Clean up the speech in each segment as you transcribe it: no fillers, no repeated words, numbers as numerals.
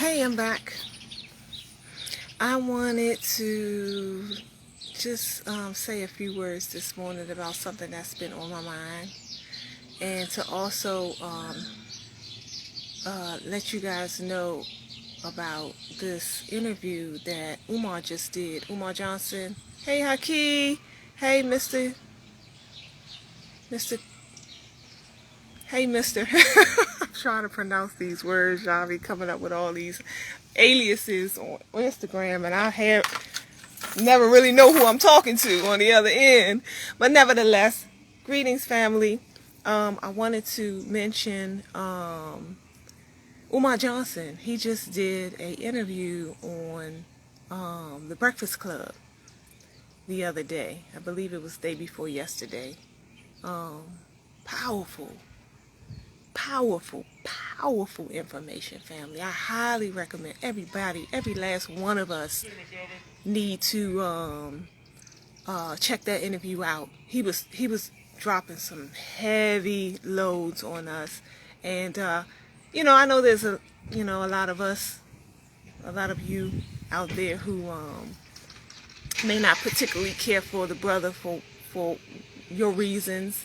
Hey, I'm back. I wanted to just say a few words this morning about something that's been on my mind, and to also let you guys know about this interview that Umar just did. Umar Johnson. Hey, Haki. Hey, Mr. Hey, Mr. I'm trying to pronounce these words. Y'all be coming up with all these aliases on Instagram, and I have never really know who I'm talking to on the other end. But nevertheless, greetings, family. I wanted to mention Umar Johnson. He just did an interview on the Breakfast Club the other day. I believe it was the day before yesterday. Powerful, powerful information, family. I highly recommend everybody, every last one of us need to check that interview out. He was dropping some heavy loads on us, and I know there's a lot of us, a lot of you out there who may not particularly care for the brother for your reasons.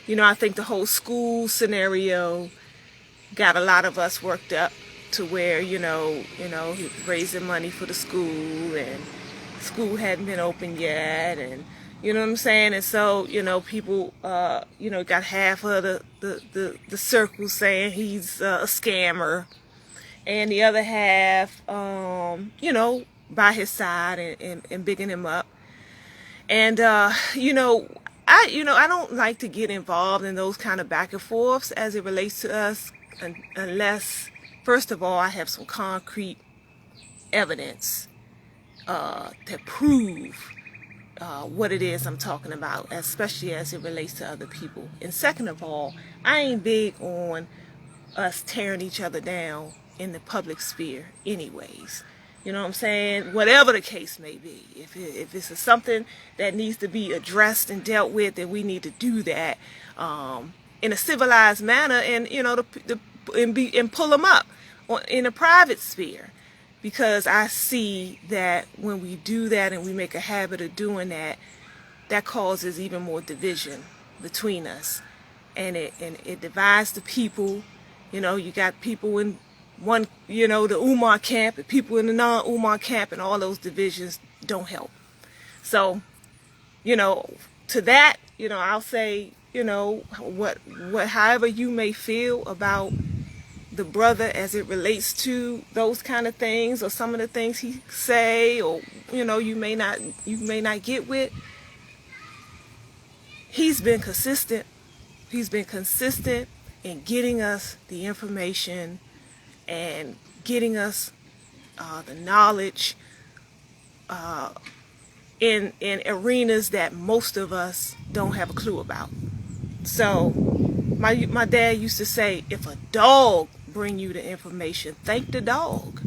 I think the whole school scenario got a lot of us worked up to where, he was raising money for the school, and school hadn't been open yet, and you know what I'm saying? And so, people, got half of the circle saying he's a scammer, and the other half, by his side and bigging him up. And, I don't like to get involved in those kind of back and forths as it relates to us, unless, first of all, I have some concrete evidence to prove what it is I'm talking about, especially as it relates to other people. And second of all, I ain't big on us tearing each other down in the public sphere anyways. You know what I'm saying? Whatever the case may be. If this is something that needs to be addressed and dealt with, then we need to do that in a civilized manner, and and pull them up in a private sphere. Because I see that when we do that and we make a habit of doing that, that causes even more division between us, and it divides the people. You got people in one, the Umar camp, and people in the non-Umar camp, and all those divisions don't help. So, to that, I'll say, however you may feel about the brother as it relates to those kind of things, or some of the things he say, or you may not get with. He's been consistent in getting us the information and getting us the knowledge in arenas that most of us don't have a clue about. So my dad used to say, if a dog bring you the information, thank the dog.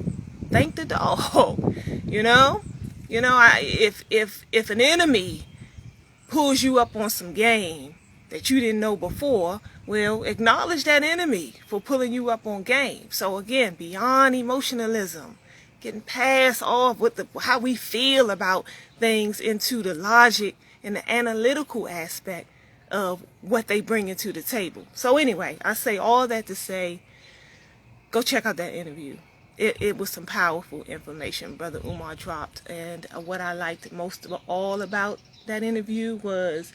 Thank the dog. If an enemy pulls you up on some game that you didn't know before, well, acknowledge that enemy for pulling you up on game. So again, beyond emotionalism, getting past all of how we feel about things into the logic and the analytical aspect of what they bring into the table. So anyway, I say all that to say, go check out that interview. It was some powerful information Brother Umar dropped. And what I liked most of all about that interview was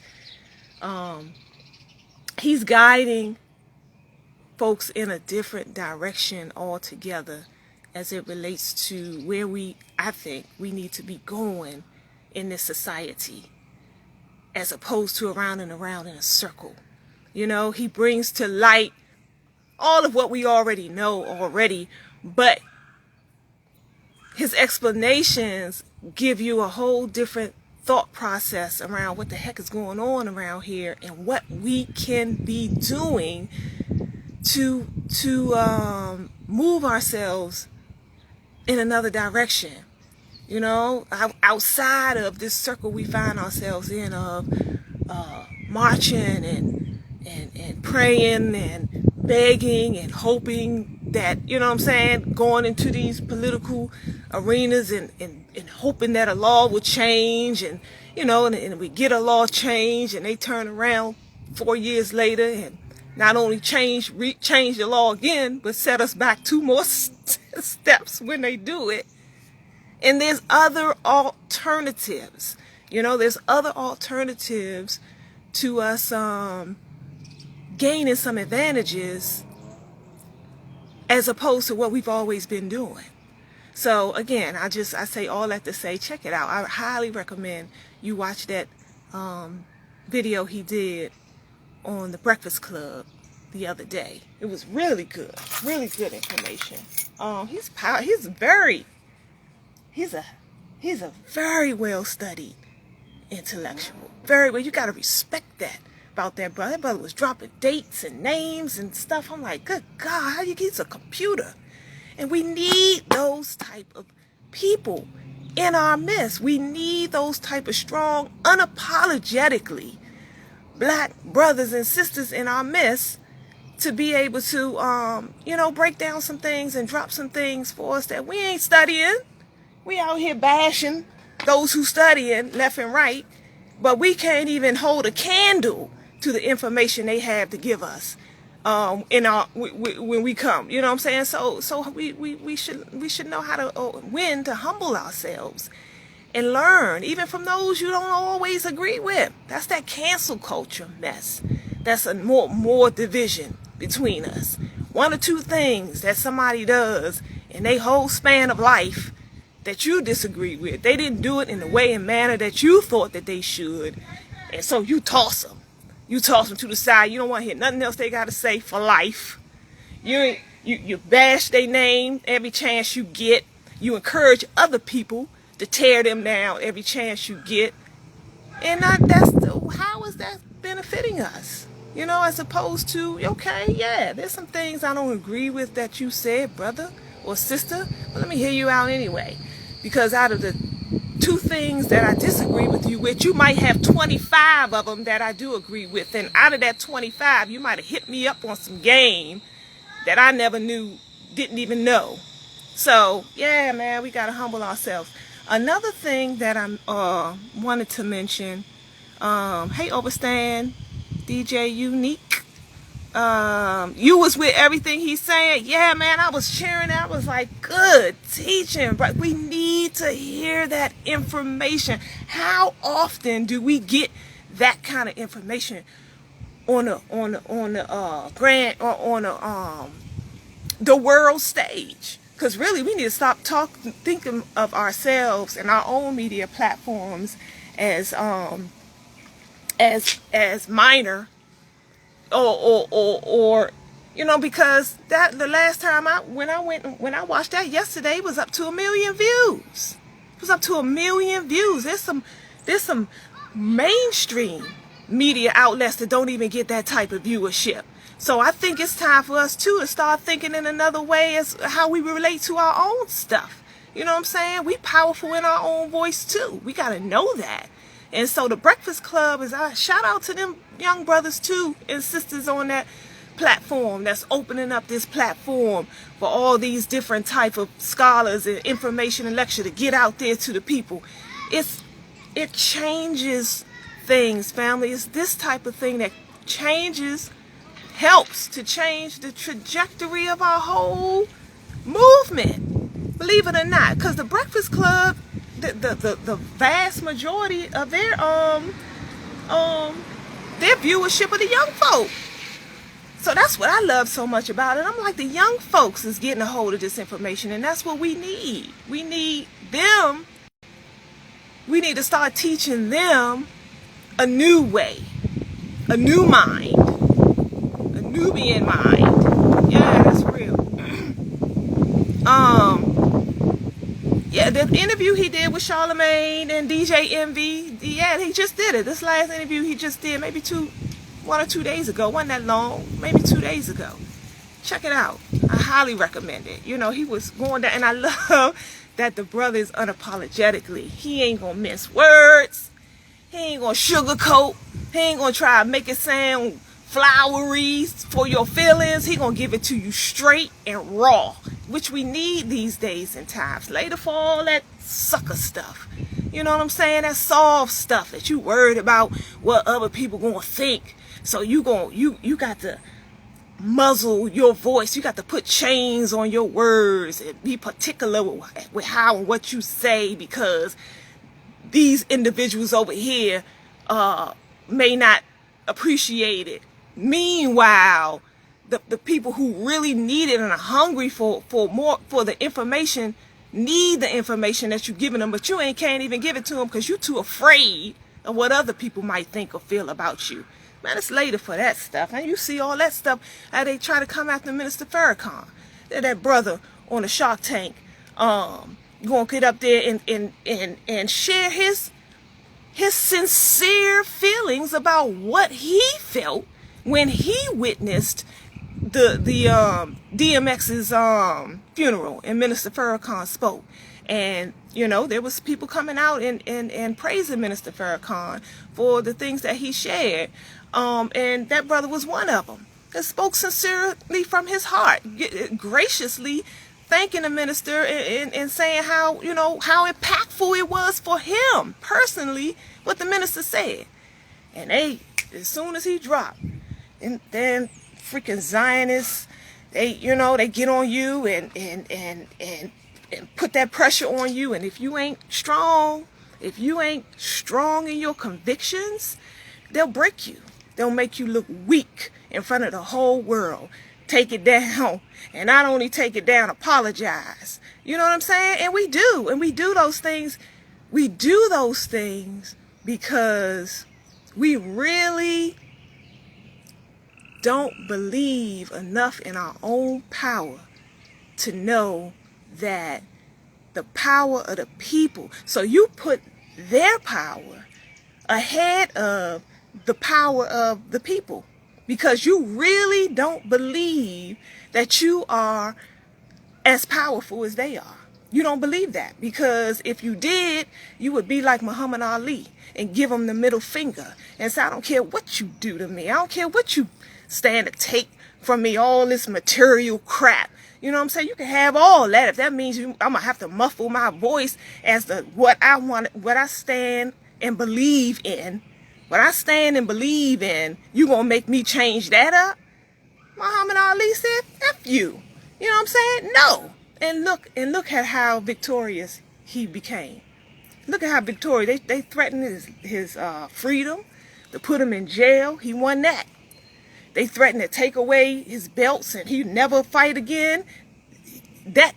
he's guiding folks in a different direction altogether as it relates to where I think we need to be going in this society, as opposed to around and around in a circle. He brings to light all of what we already know already, but his explanations give you a whole different thought process around what the heck is going on around here, and what we can be doing to move ourselves in another direction. Outside of this circle we find ourselves in of marching and praying and begging and hoping that, you know what I'm saying, going into these political arenas and hoping that a law will change, and, you know, and we get a law change and they turn around 4 years later and not only change the law again, but set us back 2 more steps when they do it. And there's other alternatives. You know, there's other alternatives to us gaining some advantages as opposed to what we've always been doing. So again, I say all that to say, check it out. I highly recommend you watch that video he did on the Breakfast Club the other day. It was really good information. He's a very well studied intellectual. Very well. You got to respect that about that brother. That brother was dropping dates and names and stuff. I'm like, good God, how you get a computer? And we need those type of people in our midst. We need those type of strong, unapologetically black brothers and sisters in our midst to be able to, you know, break down some things and drop some things for us that we ain't studying. We out here bashing those who studying left and right, but we can't even hold a candle to the information they have to give us when we come. You know what I'm saying? So we should know how to when to humble ourselves and learn, even from those you don't always agree with. That's that cancel culture mess. That's a more division between us. 1 or 2 things that somebody does in their whole span of life that you disagree with. They didn't do it in the way and manner that you thought that they should, and so you toss them. You toss them to the side. You don't want to hear nothing else they got to say for life. You bash their name every chance you get. You encourage other people to tear them down every chance you get. And how is that benefiting us? You know, as opposed to, okay, yeah, there's some things I don't agree with that you said, brother or sister, but let me hear you out anyway. Because out of the 2 things that I disagree with you with, you might have 25 of them that I do agree with. And out of that 25, you might have hit me up on some game that I never knew, didn't even know. So, yeah, man, we got to humble ourselves. Another thing that I wanted to mention, hey, Overstand, DJ Unique, you was with everything he's saying. Yeah, man, I was cheering. I was like, good teaching. But we need to hear that information. How often do we get that kind of information on the world stage? Because really, we need to stop thinking of ourselves and our own media platforms as minor, or you know, because that the last time when I watched that yesterday, it was up to 1 million views. It was up to 1 million views. There's some mainstream media outlets that don't even get that type of viewership. So I think it's time for us too to start thinking in another way as how we relate to our own stuff. You know what I'm saying? We powerful in our own voice too. We got to know that. And so the Breakfast Club is a shout out to them young brothers too and sisters on that platform that's opening up this platform for all these different type of scholars and information and lecture to get out there to the people. It changes things, family. It's this type of thing that helps to change the trajectory of our whole movement, believe it or not. Because the Breakfast Club, the vast majority of their viewership of the young folk. So that's what I love so much about it. I'm like, the young folks is getting a hold of this information, and that's what we need. We need them. We need to start teaching them a new way, a new mind, a Nubian mind. Yeah, that's real. Yeah, the interview he did with Charlamagne and DJ Envy, yeah, he just did it. This last interview he just did, maybe 1 or 2 days ago. Wasn't that long, maybe 2 days ago. Check it out. I highly recommend it. You know, he was going down, and I love that the brother is unapologetically. He ain't gonna mince words. He ain't gonna sugarcoat. He ain't gonna try to make it sound flowery for your feelings. He gonna give it to you straight and raw, which we need these days and times. Later for all that sucker stuff. You know what I'm saying? That soft stuff that you worried about what other people gonna think. So you got to muzzle your voice. You got to put chains on your words and be particular with how and what you say, because these individuals over here may not appreciate it. Meanwhile, the people who really need it and are hungry for the information need the information that you're giving them, but you can't even give it to them because you're too afraid of what other people might think or feel about you. Man, it's later for that stuff. And you see all that stuff, how they try to come after Minister Farrakhan. That brother on the Shark Tank, gonna get up there and share his sincere feelings about what he felt when he witnessed the DMX's funeral and Minister Farrakhan spoke. And you know, there was people coming out and praising Minister Farrakhan for the things that he shared, and that brother was one of them that spoke sincerely from his heart, graciously thanking the minister and saying how, you know, how impactful it was for him personally what the minister said. And they, as soon as he dropped, and then freaking Zionists, they, you know, they get on you and put that pressure on you. And if you ain't strong in your convictions, they'll break you. They'll make you look weak in front of the whole world. Take it down, and not only take it down, apologize. You know what I'm saying? And we do those things. We do those things because we really don't believe enough in our own power to know that the power of the people. So you put their power ahead of the power of the people, because you really don't believe that you are as powerful as they are. You don't believe that, because if you did, you would be like Muhammad Ali and give him the middle finger and say, I don't care what you do to me. I don't care what you stand to take from me, all this material crap. You know what I'm saying? You can have all that. If that means I'm going to have to muffle my voice as to what I want, what I stand and believe in. What I stand and believe in, you going to make me change that up? Muhammad Ali said, F you. You know what I'm saying? No. And look at how victorious he became. Look at how victorious. They threatened his freedom, to put him in jail. He won that. They threatened to take away his belts and he'd never fight again. That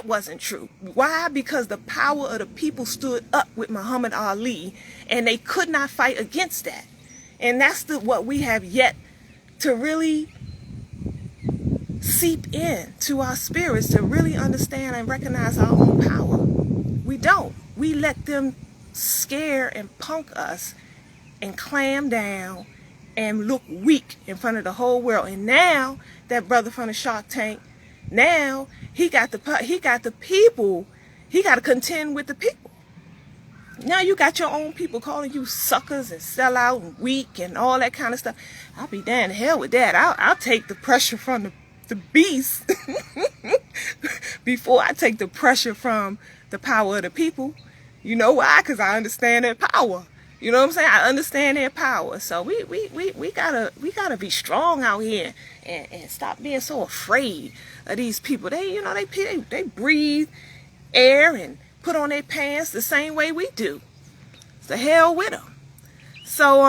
wasn't true. Why? Because the power of the people stood up with Muhammad Ali, and they could not fight against that. And that's what we have yet to really seep in to our spirits, to really understand and recognize our own power. We don't. We let them scare and punk us and clam down and look weak in front of the whole world. And now that brother from the Shark Tank, now he got the people. He got to contend with the people. Now you got your own people calling you suckers and sellout and weak and all that kind of stuff. I'll be damn hell with that. I'll take the pressure from the beast before I take the pressure from the power of the people. You know why? Because I understand their power. You know what I'm saying? I understand their power. So we gotta be strong out here and stop being so afraid of these people. They breathe air and put on their pants the same way we do. The hell with them. So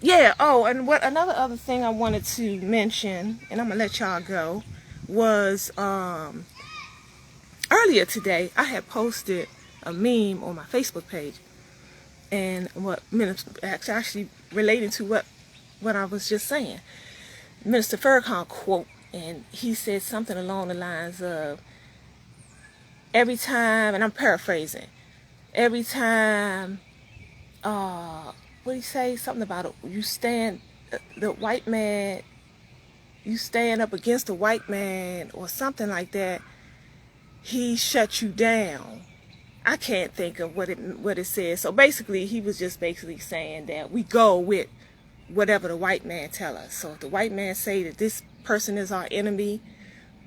yeah. Oh, and another other thing I wanted to mention, and I'm gonna let y'all go, was earlier today I had posted a meme on my Facebook page. And actually relating to what I was just saying. Minister Farrakhan quote, and he said something along the lines of, every time, and I'm paraphrasing, every time, what did he say? Something about it. You stand up against the white man or something like that, he shuts you down. I can't think of what it says. So basically, he was just basically saying that we go with whatever the white man tell us. So if the white man say that this person is our enemy,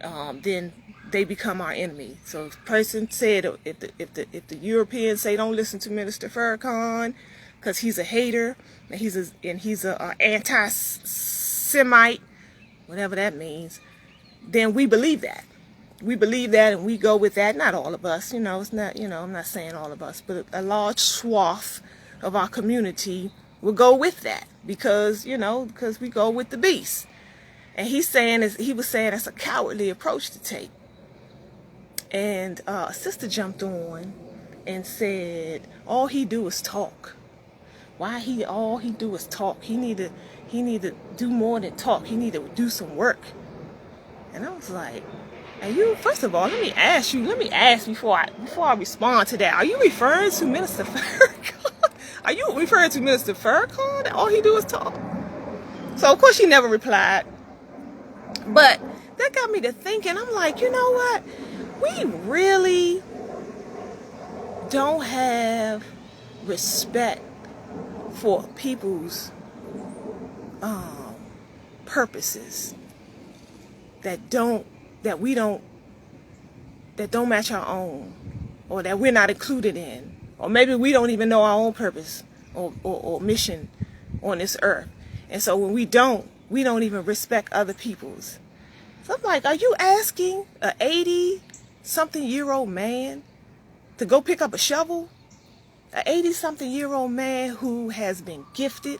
then they become our enemy. So if the person said, if the Europeans say don't listen to Minister Farrakhan because he's a hater and he's a anti-Semite, whatever that means, then we believe that. We believe that and we go with that. Not all of us, it's not, I'm not saying all of us, but a large swath of our community will go with that because we go with the beast. And he was saying that's a cowardly approach to take. And a sister jumped on and said, all he do is talk. All he do is talk. He need to do more than talk. He need to do some work. And I was like, first of all, let me ask before I respond to that. Are you referring to Minister Farrakhan? Are you referring to Minister Farrakhan? All he do is talk. So of course she never replied. But that got me to thinking. I'm like, you know what? We really don't have respect for people's purposes that don't match our own, or that we're not included in, or maybe we don't even know our own purpose or mission on this earth. And so when we don't even respect other people's. So I'm like, are you asking a 80-something-year-old man to go pick up a shovel? An 80-something-year-old man who has been gifted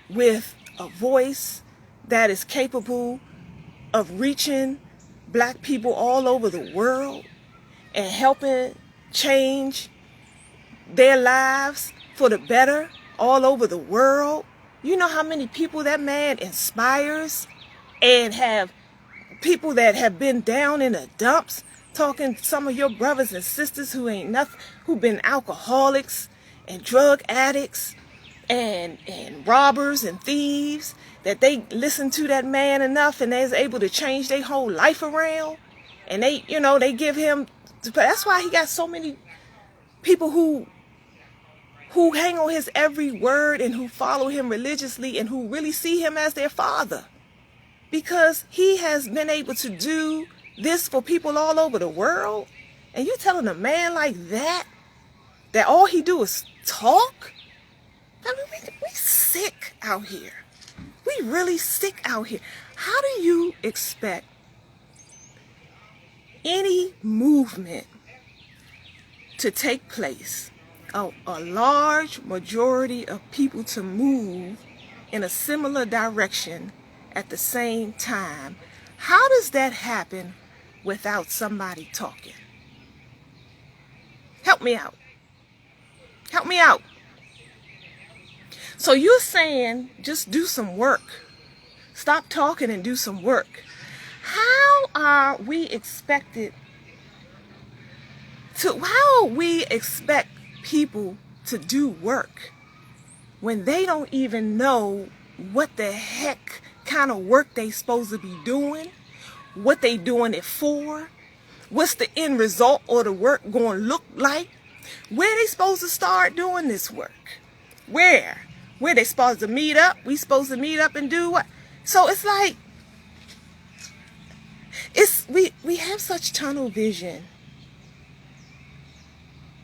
with a voice that is capable of reaching black people all over the world and helping change their lives for the better all over the world. You know how many people that man inspires, and have people that have been down in the dumps, talking to some of your brothers and sisters who ain't nothing, who've been alcoholics and drug addicts and robbers and thieves, that they listen to that man enough and they're able to change their whole life around. And they give him, that's why he got so many people who hang on his every word and who follow him religiously and who really see him as their father. Because he has been able to do this for people all over the world. And you telling a man like that all he do is talk? I mean, we sick out here. We really sick out here. How do you expect any movement to take place, a large majority of people to move in a similar direction at the same time? How does that happen without somebody talking? Help me out. Help me out. So you're saying just do some work. Stop talking and do some work. How are we expect people to do work when they don't even know what the heck kind of work they supposed to be doing, what they doing it for, what's the end result or the work going to look like, where they supposed to start doing this work, where they supposed to meet up, we supposed to meet up and do what? So it's like, we have such tunnel vision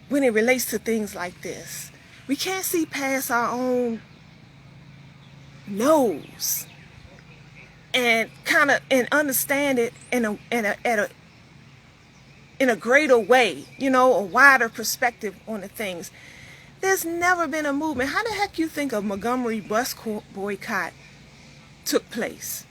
when it relates to things like this. We can't see past our own nose and understand it in a greater way, a wider perspective on the things. There's never been a movement. How the heck you think a Montgomery bus boycott took place?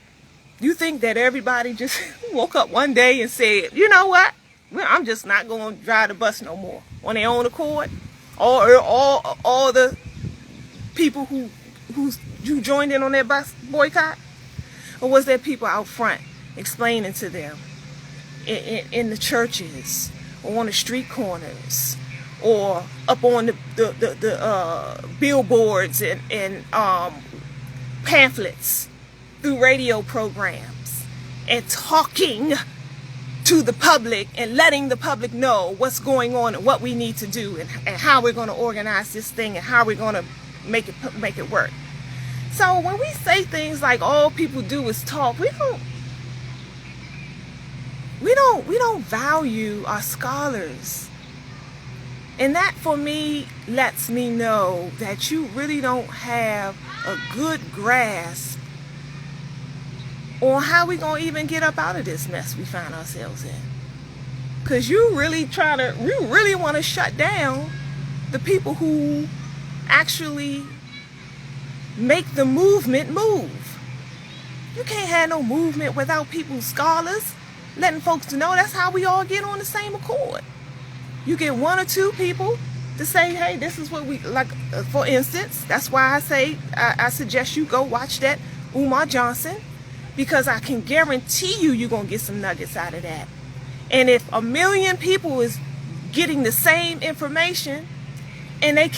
You think that everybody just woke up one day and said, you know what? I'm just not going to drive the bus no more on their own accord? Or all the people who joined in on their bus boycott? Or was there people out front explaining to them in the churches or on the street corners or up on the billboards and pamphlets through radio programs and talking to the public and letting the public know what's going on and what we need to do and how we're going to organize this thing and how we're going to make it work? So when we say things like all people do is talk, we don't value our scholars. And that for me lets me know that you really don't have a good grasp on how we gonna even get up out of this mess we find ourselves in. Cause you really want to shut down the people who actually make the movement move. You can't have no movement without people, scholars, letting folks know. That's how we all get on the same accord. You get one or two people to say, hey, this is what we like. For instance, that's why I say I suggest you go watch that Umar Johnson, because I can guarantee you're gonna get some nuggets out of that. And if 1 million people is getting the same information, and they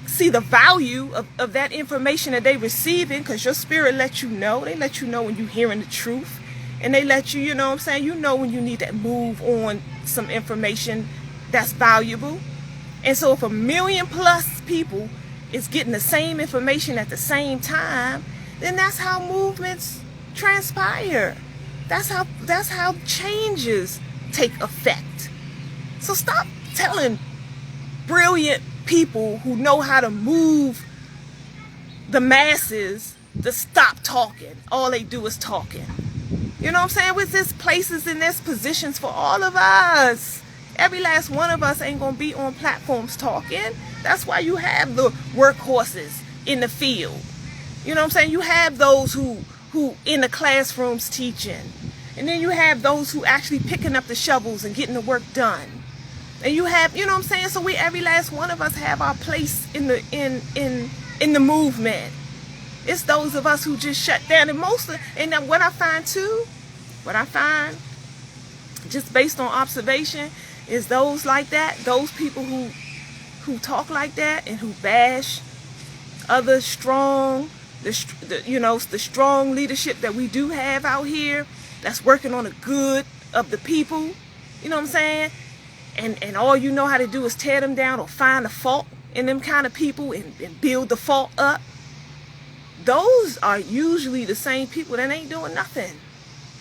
see the value of that information that they receiving, because your spirit lets you know. They let you know when you're hearing the truth, and they let you, you know what I'm saying, you know when you need to move on some information that's valuable. And so if 1 million plus people is getting the same information at the same time, then that's how movements transpire. That's how changes take effect. So stop telling brilliant people who know how to move the masses to stop talking. All they do is talking. You know what I'm saying? With this places and there's positions for all of us. Every last one of us ain't gonna be on platforms talking. That's why you have the workhorses in the field. You know what I'm saying? You have those who in the classrooms teaching. And then you have those who actually picking up the shovels and getting the work done. And you have, you know what I'm saying? So every last one of us have our place in the movement. It's those of us who just shut down. And what I find just based on observation, is those like that, those people who talk like that and who bash other strong, the strong leadership that we do have out here, that's working on the good of the people. You know what I'm saying? And all you know how to do is tear them down or find the fault in them kind of people and build the fault up. Those are usually the same people that ain't doing nothing.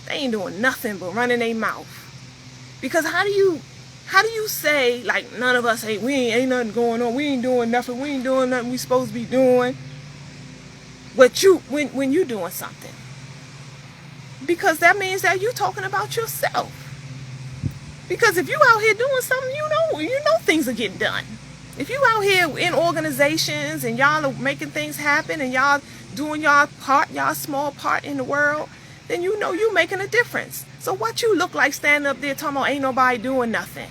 They ain't doing nothing but running their mouth. Because how do you say, like, none of us ain't nothing going on, we ain't doing nothing we supposed to be doing, but when you doing something? Because that means that you talking about yourself. Because if you out here doing something, you know things are getting done. If you out here in organizations and y'all are making things happen and y'all doing y'all small part in the world, then you know you making a difference. So what you look like standing up there talking about ain't nobody doing nothing?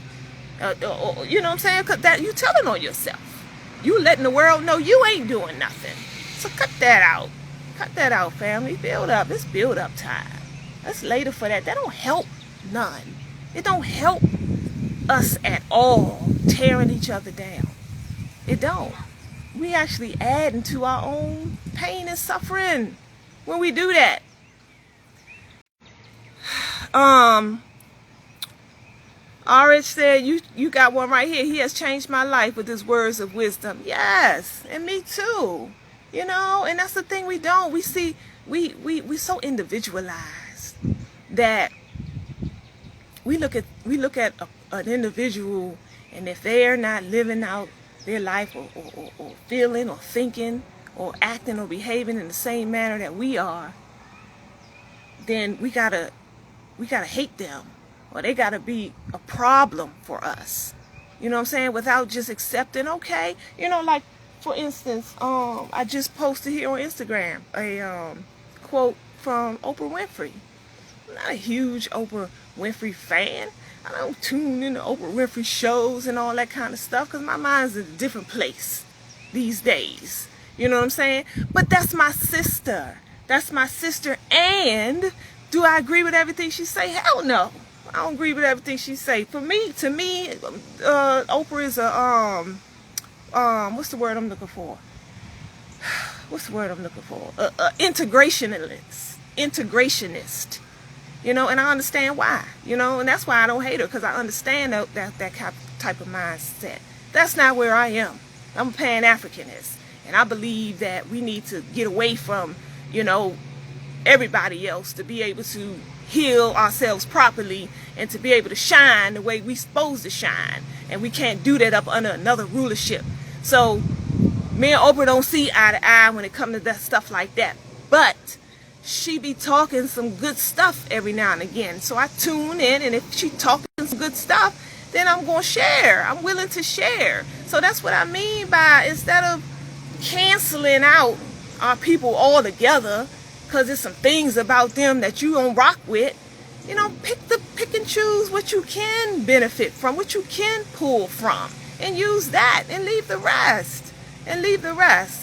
You know what I'm saying? Because that you telling on yourself. You letting the world know you ain't doing nothing. So cut that out. Cut that out, family. Build up. It's build up time. That's later for that. That don't help none. It don't help us at all, tearing each other down. It don't. We actually adding to our own pain and suffering when we do that. RH said, you got one right here. He has changed my life with his words of wisdom. Yes, and me too. You know, and that's the thing we don't. We see, we so individualized that we look at an individual, and if they're not living out their life or feeling or thinking or acting or behaving in the same manner that we are, then we gotta hate them, or they gotta be a problem for us. You know what I'm saying? Without just accepting, okay, you know, like for instance, I just posted here on Instagram a quote from Oprah Winfrey. I'm not a huge Oprah Winfrey fan. I don't tune into Oprah Winfrey shows and all that kind of stuff because my mind's in a different place these days. You know what I'm saying? But that's my sister. That's my sister. And do I agree with everything she say? Hell no. I don't agree with everything she say. To me, Oprah is a what's the word I'm looking for? Integrationist. You know, and I understand why. You know, and that's why I don't hate her, because I understand that type of mindset. That's not where I am. I'm a Pan-Africanist, And I believe that we need to get away from, you know, everybody else to be able to heal ourselves properly and to be able to shine the way we supposed to shine. And we can't do that up under another rulership. So me and Oprah don't see eye to eye when it comes to that stuff like that. But she be talking some good stuff every now and again. So I tune in, and if she talking some good stuff, then I'm going to share. I'm willing to share. So that's what I mean by, instead of canceling out our people altogether because there's some things about them that you don't rock with, you know, pick and choose what you can benefit from, what you can pull from, and use that, and leave the rest.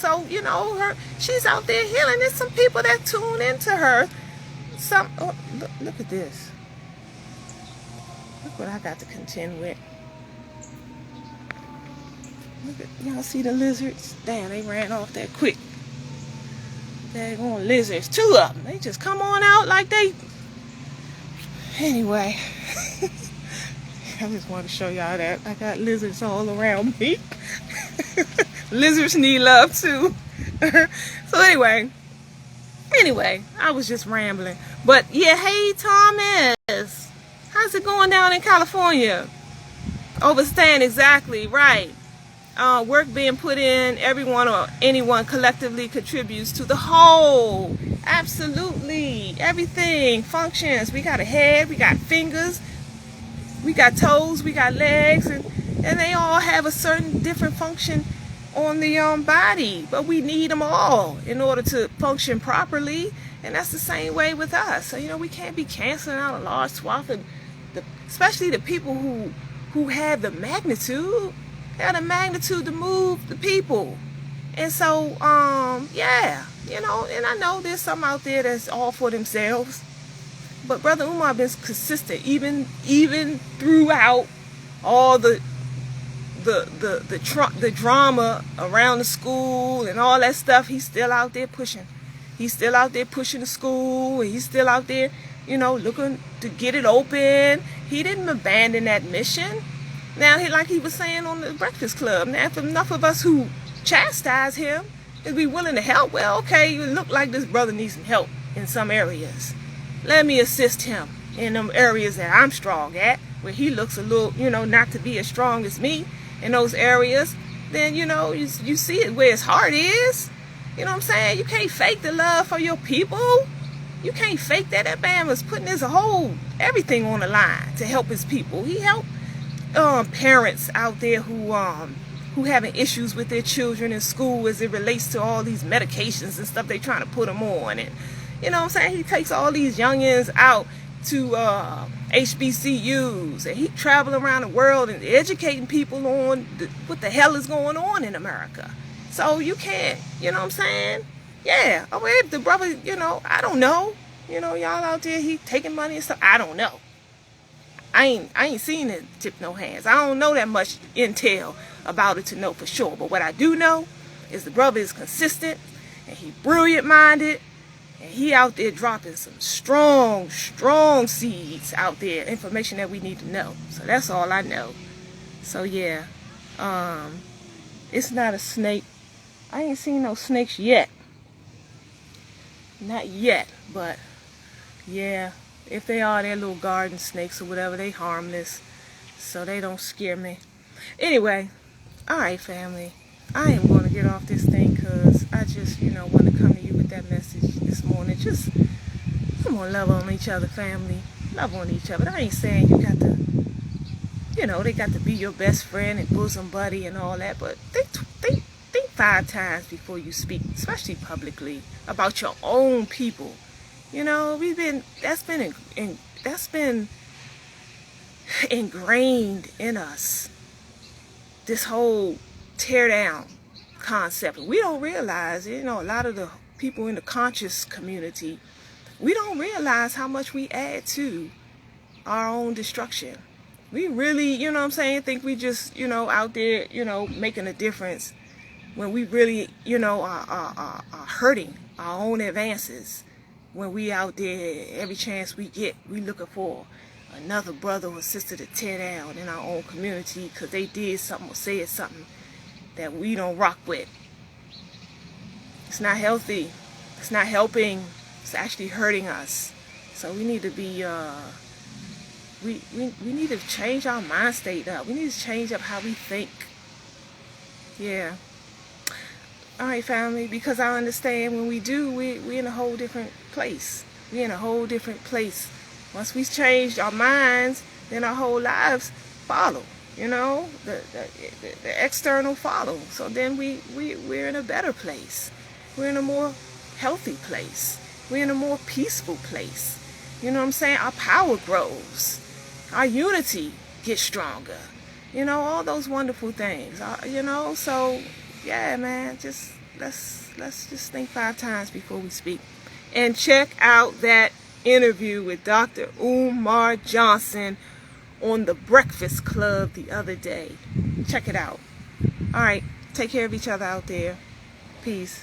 So, you know, she's out there healing. There's some people that tune into her. Look at this. Look what I got to contend with. Look at, y'all see the lizards? Damn, they ran off that quick. Daggone lizards. 2 of them. They just come on out like they... Anyway. I just want to show y'all that I got lizards all around me. Lizards need love too. So anyway, I was just rambling. But yeah, hey Thomas, how's it going down in California? Overstand, exactly, right. Work being put in, everyone or anyone collectively contributes to the whole. Absolutely, everything functions. We got a head, we got fingers, we got toes, we got legs, and they all have a certain different function on the body, but we need them all in order to function properly. And that's the same way with us. So, you know, we can't be canceling out a large swath of especially the people who have the magnitude. They have the magnitude to move the people. And so yeah, you know, and I know there's some out there that's all for themselves, but Brother Umar been consistent even throughout all the drama around the school and all that stuff. He's still out there pushing. He's still out there pushing the school, and he's still out there, you know, looking to get it open. He didn't abandon that mission. Now, like he was saying on the Breakfast Club, now if enough of us who chastise him is we willing to help, well, okay, it look like this brother needs some help in some areas. Let me assist him in them areas that I'm strong at, where he looks a little, you know, not to be as strong as me in those areas. Then, you know, you see it where his heart is. You know what I'm saying? You can't fake the love for your people. You can't fake that. That man was putting his whole everything on the line to help his people. He helped parents out there who having issues with their children in school as it relates to all these medications and stuff they trying to put them on. And you know what I'm saying? He takes all these youngins out to HBCUs, and he traveling around the world and educating people on what the hell is going on in America. So you can't, you know what I'm saying? Yeah, oh, if the brother, you know, I don't know. You know, y'all out there, he taking money and stuff. I don't know. I ain't seen it tip no hands. I don't know that much intel about it to know for sure. But what I do know is the brother is consistent, and he brilliant minded, and he out there dropping some strong seeds out there, information that we need to know. So that's all I know. So yeah, it's not a snake. I ain't seen no snakes yet. Not yet, but yeah, if they are, they're little garden snakes or whatever. They harmless, so they don't scare me. Anyway, all right, family. I am going to get off this thing because I just, you know, want to come to you with that message this morning. Just, come on, love on each other, family. Love on each other. I ain't saying you got to, you know, they got to be your best friend and bosom buddy and all that, but think 5 times before you speak, especially publicly, about your own people. You know, that's been ingrained in us, this whole tear down concept. We don't realize, you know, a lot of the people in the conscious community, we don't realize how much we add to our own destruction. We really, you know what I'm saying, think we just, you know, out there, you know, making a difference, when we really, you know, are hurting our own advances. When we out there, every chance we get, we looking for another brother or sister to tear down in our own community because they did something or said something that we don't rock with. It's not healthy. It's not helping. It's actually hurting us. So we need to be, we need to change our mind state up. We need to change up how we think. Yeah. All right, family, because I understand when we do, we're in a whole different place. We're in a whole different place. Once we change our minds, then our whole lives follow. You know, the external follow. So then we're in a better place. We're in a more healthy place. We're in a more peaceful place. You know what I'm saying? Our power grows. Our unity gets stronger. You know, all those wonderful things. You know, so yeah, man, just let's just think 5 times before we speak. And check out that interview with Dr. Umar Johnson on the Breakfast Club the other day. Check it out. All right, take care of each other out there. Peace.